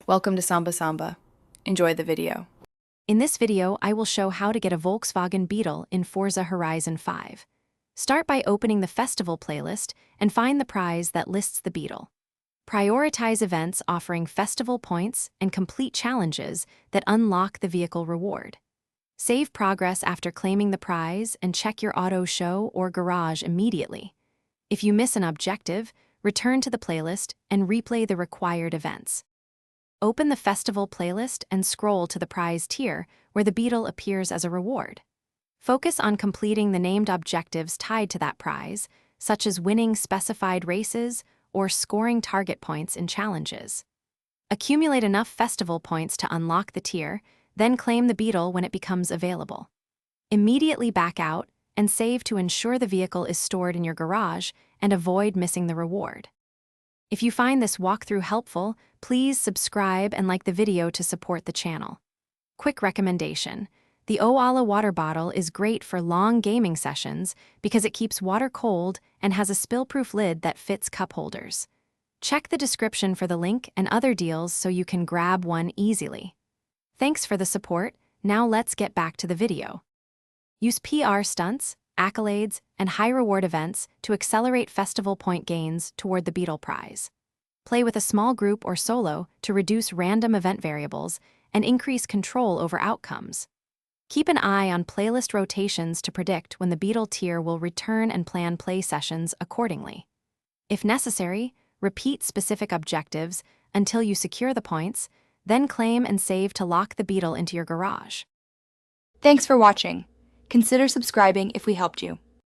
Welcome to Samba Samba. Enjoy the video. In this video, I will show how to get a Volkswagen Beetle in Forza Horizon 5. Start by opening the Festival playlist and find the prize that lists the Beetle. Prioritize events offering festival points and complete challenges that unlock the vehicle reward. Save progress after claiming the prize and check your auto show or garage immediately. If you miss an objective, return to the playlist and replay the required events. Open the Festival playlist and scroll to the prize tier where the Beetle appears as a reward. Focus on completing the named objectives tied to that prize, such as winning specified races or scoring target points in challenges. Accumulate enough Festival points to unlock the tier, then claim the Beetle when it becomes available. Immediately back out and save to ensure the vehicle is stored in your garage and avoid missing the reward. If you find this walkthrough helpful, please subscribe and like the video to support the channel. Quick recommendation: the Owala water bottle is great for long gaming sessions because it keeps water cold and has a spill-proof lid that fits cup holders. Check the description for the link and other deals so you can grab one easily. Thanks for the support. Now let's get back to the video. Use PR stunts, accolades, and high-reward events to accelerate festival point gains toward the Beetle prize. Play with a small group or solo to reduce random event variables and increase control over outcomes. Keep an eye on playlist rotations to predict when the Beetle tier will return and plan play sessions accordingly. If necessary, repeat specific objectives until you secure the points, then claim and save to lock the Beetle into your garage. Thanks for watching. Consider subscribing if we helped you.